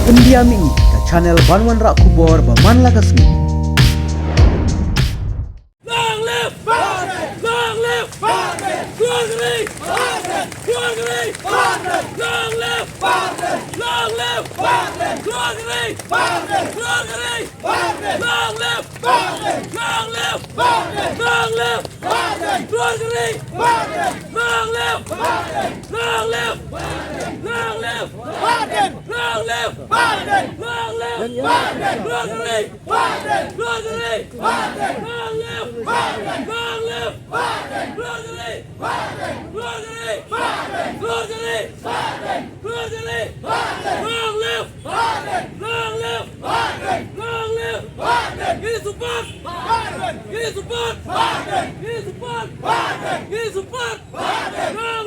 Pendiami ke channel Banwan Rak Kubor Baman Lakasmi. Long live Biden! Long live Biden! Gregory Biden! Gregory Biden! Long live Biden! Long live Biden! Gregory Biden! Gregory Biden! Long live Biden! Long live Biden! Long live Biden! Gregory Biden! Long live Biden! Long live Biden! Long live Biden! Long live Biden! Long live Biden! Gregory Biden! Gregory Biden! Long live Biden! Long live Biden! Gregory Biden! Gregory Biden! Gregory Biden! Gregory Biden! Long live Biden! Long live Biden! Long live Biden! Give support Biden! Give support Biden! Give support Biden! Give support Biden! Long